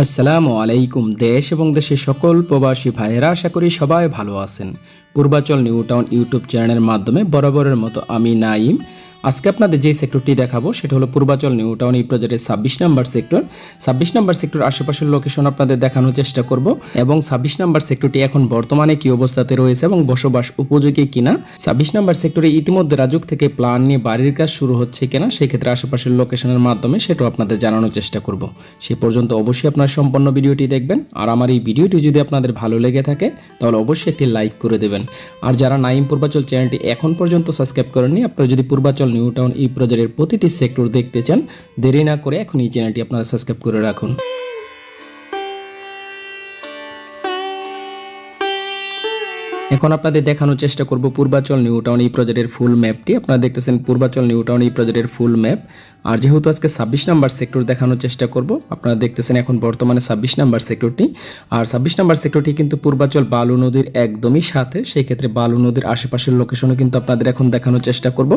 আসসালামু আলাইকুম। দেশ এবং দেশের সকল প্রবাসী ভাইয়েরা আশা করি সবাই ভালো আছেন। পূর্বাচল নিউ টাউন ইউটিউব চ্যানেলের মাধ্যমে বরাবরের মতো আমি নাইম আজকে আপনাদের যে সেক্টরটি দেখাবো সেটা হলো পূর্বাচল নিউ টাউন এই প্রজেক্টের 26 নম্বর সেক্টর। 26 নম্বর সেক্টর আশেপাশের লোকেশন আপনাদের দেখানোর চেষ্টা করব এবং 26 নম্বর সেক্টরটি এখন বর্তমানে কি অবস্থাতে রয়েছে এবং বসবাস উপযোগী কিনা। 26 নম্বর সেক্টরে ইতিমধ্যে রাজুক থেকে প্ল্যান নিয়ে বাড়ির কাজ শুরু হচ্ছে কিনা সেই ক্ষেত্রে আশেপাশের লোকেশনের মাধ্যমে সেটাও আপনাদের জানানোর চেষ্টা করব। সে পর্যন্ত অবশ্যই আপনারা সম্পূর্ণ ভিডিওটি দেখবেন আর আমার এই ভিডিওটি যদি আপনাদের ভালো লেগে থাকে তাহলে অবশ্যই একটি লাইক করে দেবেন। আর যারা নাইম পূর্বাচল চ্যানেলটি এখন পর্যন্ত সাবস্ক্রাইব করেননি, আপনারা যদি পূর্বাচল নিউ টাউন এই প্রজেক্টের প্রতিটি সেক্টর দেখতে চান দেরি না করে এখন এই চ্যানেলটি আপনারা সাবস্ক্রাইব করে রাখুন। এখন আপনাদের দেখানোর চেষ্টা করব পূর্বাচল নিউ টাউন এই প্রজেক্টের ফুল ম্যাপটি। আপনারা দেখতেছেন পূর্বাচল নিউ টাউন এই প্রজেক্টের ফুল ম্যাপ। আর যেহেতু আজকে 26 নম্বর সেক্টর দেখানোর চেষ্টা করব, আপনারা দেখতেছেন এখন বর্তমানে 26 নম্বর সেক্টরটি। আর 26 নম্বর সেক্টরটি কিন্তু পূর্বাচল বালু নদীর একদমই সাথে, সেই ক্ষেত্রে বালু নদীর আশেপাশের লোকেশনও কিন্তু আপনাদের এখন দেখানোর চেষ্টা করব।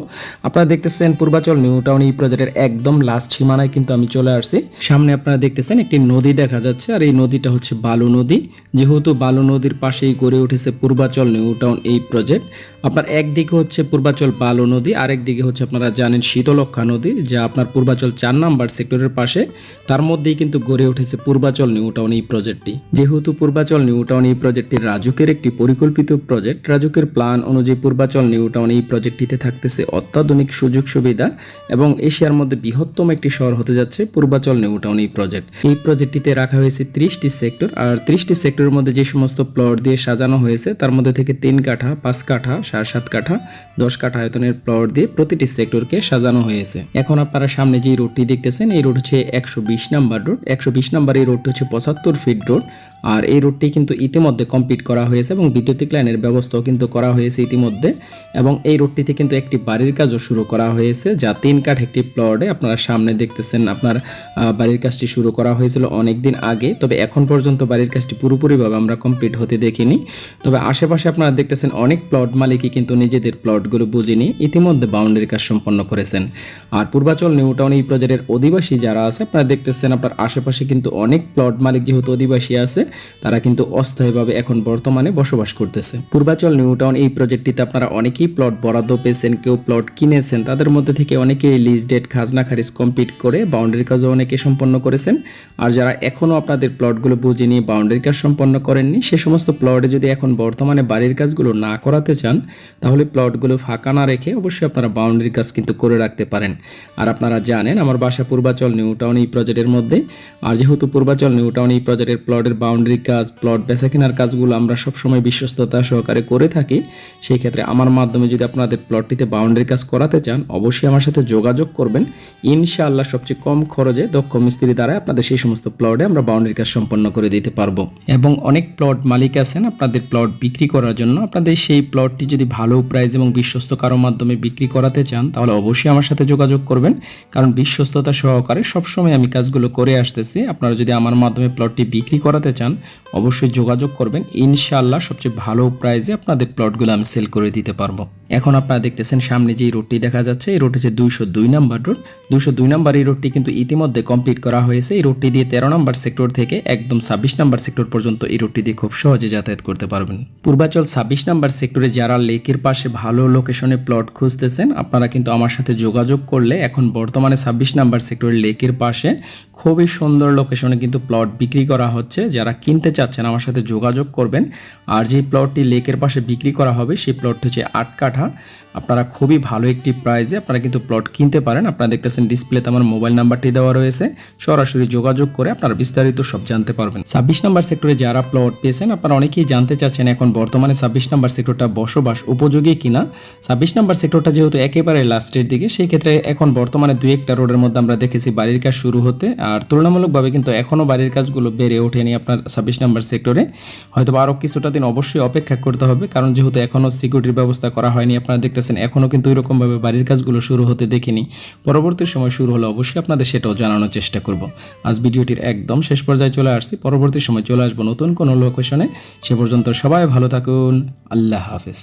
আপনারা দেখতেছেন পূর্বাচল নিউ টাউন এই প্রজেক্টের একদম লাস্ট সীমানায় কিন্তু আমি চলে আসছি। সামনে আপনারা দেখতেছেন একটি নদী দেখা যাচ্ছে আর এই নদীটা হচ্ছে বালু নদী। যেহেতু বালু নদীর পাশেই গড়ে উঠেছে পূর্বাচল নিউ টাউন এই প্রজেক্ট। আপনার একদিকে হচ্ছে পূর্বাচল বালু নদী, আরেক দিকে হচ্ছে আপনারা জানেন শীতলক্ষা নদী, যা আপনার পূর্বাচল 4 নম্বর সেক্টরের পাশে। তার মধ্যেই কিন্তু গড়ে উঠেছে পূর্বাচল নিউ টাউন এই প্রজেক্টটি। যেহেতু পূর্বাচল নিউ টাউন এই প্রজেক্টটি রাজুকের একটি পরিকল্পিত প্রজেক্ট, রাজুকের প্ল্যান অনুযায়ী পূর্বাচল নিউ টাউন এই প্রজেক্টটিতে থাকতেছে অত্যাধুনিক সুযোগ সুবিধা এবং এশিয়ার মধ্যে বৃহত্তম একটি শহর হতে যাচ্ছে পূর্বাচল নিউ টাউন এই প্রজেক্ট। এই প্রজেক্টটিতে রাখা হয়েছে 30টি সেক্টর। আর 30টি সেক্টরের মধ্যে যে সমস্ত প্লট দিয়ে সাজানো হয়েছে তার মধ্যে থেকে 3 কাঠা, 5 কাঠা, 7.5 কাঠা, 10 কাঠা আয়তনের প্লট দিয়ে প্রতিটি সেক্টরকে সাজানো হয়েছে। এখন আপনারা সামনে যে রোডটি দেখতেছেন এই রোড হচ্ছে 120 নাম্বার রোড। 120 নাম্বার এই রোডটি হচ্ছে 75 ফিট রোড। আর এই রোডটি কিন্তু ইতিমধ্যে কমপ্লিট করা হয়েছে এবং বৈদ্যুতিক লাইনের ব্যবস্থাও কিন্তু করা হয়েছে ইতিমধ্যে। এবং এই রোডটিতে কিন্তু একটি বাড়ির কাজও শুরু করা হয়েছে, যা 3 কাঠ একটি প্লটে আপনারা সামনে দেখতেছেন। আপনার বাড়ির কাজটি শুরু করা হয়েছিল অনেক দিন আগে, তবে এখন পর্যন্ত বাড়ির কাজটি পুরোপুরিভাবে আমরা কমপ্লিট হতে দেখিনি। তবে আশেপাশে আপনারা দেখতেছেন অনেক প্লট মালিকই কিন্তু নিজেদের প্লটগুলো বুঝে নিয়ে ইতিমধ্যে বাউন্ডারি কাজ সম্পন্ন করেছেন। আর পূর্বাচল নিউ টাউন এই প্রজেক্টের অধিবাসী যারা আছে আপনারা দেখতেছেন আপনার আশেপাশে কিন্তু অনেক প্লট মালিক যেহেতু অধিবাসী আছে তারা কিন্তু অস্থায়ীভাবে এখন বর্তমানে বসবাস করতেছে। পূর্বাচল নিউ টাউন এই প্রজেক্টটিতে আপনারা অনেকেই প্লট বরাদ্দ পেয়েছেন, কেউ প্লট কিনেছেন, তাদের মধ্যে থেকে অনেকেই লিজ ডেট খাজনা খারিজ কমপ্লিট করে বাউন্ডারি কাজও অনেকে সম্পন্ন করেছেন। আর যারা এখনও আপনাদের প্লটগুলো বুঝে নিয়ে বাউন্ডারি কাজ সম্পন্ন করেননি সে সমস্ত প্লটে যদি এখন বর্তমানে বাড়ির কাজগুলো না করাতে চান তাহলে প্লটগুলো ফাঁকা না রেখে অবশ্যই আপনারা বাউন্ডারি কাজ কিন্তু করে রাখতে পারেন। আর আপনারা জানেন আমার বাসা পূর্বাচল নিউ টাউন এই প্রজেক্টের মধ্যে। আর যেহেতু পূর্বাচল নিউ টাউন এই প্রজেক্টের প্লটের বাউন্ডারি কাজ, প্লট বেচা কেনার কাজগুলো আমরা সবসময় বিশ্বস্ততা সহকারে করে থাকি, সেই ক্ষেত্রে আমার মাধ্যমে যদি আপনাদের প্লটটিতে বাউন্ডারি কাজ করাতে চান অবশ্যই আমার সাথে যোগাযোগ করবেন। ইনশাআল্লাহ সবচেয়ে কম খরচে দক্ষ মিস্ত্রি দ্বারা আপনাদের সেই সমস্ত প্লটে আমরা বাউন্ডারি কাজ সম্পন্ন করে দিতে পারবো। এবং অনেক প্লট মালিক আছেন আপনাদের প্লট বিক্রি করার জন্য, আপনাদের সেই প্লটটি যদি ভালো প্রাইস এবং বিশ্বস্ত কারো মাধ্যমে বিক্রি করাতে চান তাহলে অবশ্যই আমার সাথে যোগাযোগ করবেন, কারণ বিশ্বস্ততা সহকারে সবসময় আমি কাজগুলো করে আসতেছি। আপনারা যদি আমার মাধ্যমে প্লটটি বিক্রি করাতে চান অবশ্যই যোগাযোগ করবেন। ইনশাআল্লাহ সবচেয়ে ভালো প্রাইসে আপনাদের প্লটগুলো আমি সেল করে দিতে পারবো। এখন আপনারা দেখতেছেন সামনে যে রোডটি দেখা যাচ্ছে এই রোড হচ্ছে 202 নাম্বার রোড। 202 নাম্বার এই রোডটি কিন্তু ইতিমধ্যে কমপ্লিট করা হয়েছে। এই রোডটি দিয়ে 13 নম্বর সেক্টর থেকে একদম 26 নম্বর সেক্টর পর্যন্ত এই রোডটি দিয়ে খুব সহজে যাতায়াত করতে পারবেন। পূর্বাচল 26 নম্বর সেক্টরে যারা লেকের পাশে ভালো লোকেশনে প্লট খুঁজতেছেন আপনারা কিন্তু আমার সাথে যোগাযোগ করলে এখন বর্তমানে 26 নম্বর সেক্টরের লেকের পাশে খুবই সুন্দর লোকেশনে কিন্তু প্লট বিক্রি করা হচ্ছে। যারা কিনতে চাচ্ছেন আমার সাথে যোগাযোগ করবেন। আর যে প্লটটি লেকের পাশে বিক্রি করা হবে সেই প্লটটি হচ্ছে 8 কাঠা। আপনারা খুবই ভালো একটি প্রাইসে আপনারা কিন্তু প্লট কিনতে পারেন। আপনারা দেখতেছেন ডিসপ্লেতে আমার মোবাইল নাম্বারটি দেওয়া রয়েছে, সরাসরি যোগাযোগ করে আপনারা বিস্তারিত সব জানতে পারবেন। 26 নম্বর সেক্টরে যারা প্লট পেয়েছেন আপনারা অনেকেই জানতে চাচ্ছেন এখন বর্তমানে 26 নম্বর সেক্টরটা বসবাস উপযোগী কিনা। 26 নম্বর সেক্টরটা যেহেতু একেবারে লাস্টের দিকে সেই ক্ষেত্রে এখন বর্তমানে 2-1টা রোডের মধ্যে আমরা দেখেছি বাড়ির কাজ শুরু হতে। আর তুলনামূলকভাবে কিন্তু এখনও বাড়ির কাজগুলো বেড়ে ওঠেনি আপনার 26 নম্বর সেক্টরে। হয়তো আরও কিছুটা দিন অবশ্যই অপেক্ষা করতে হবে, কারণ যেহেতু এখনও সিকিউরিটির ব্যবস্থা করা হয়নি। আপনারা দেখতেছেন এখনও কিন্তু এরকমভাবে বাড়ির কাজগুলো শুরু হতে দেখিনি। পরবর্তী সময় শুরু হলে অবশ্যই আপনাদের সেটাও জানানোর চেষ্টা করব। আজ ভিডিওটির একদম শেষ পর্যায়ে চলে আসছি, পরবর্তী সময় চলে আসবো নতুন কোনো লোকেশনে। সে পর্যন্ত সবাই ভালো থাকুন। আল্লাহ হাফেজ।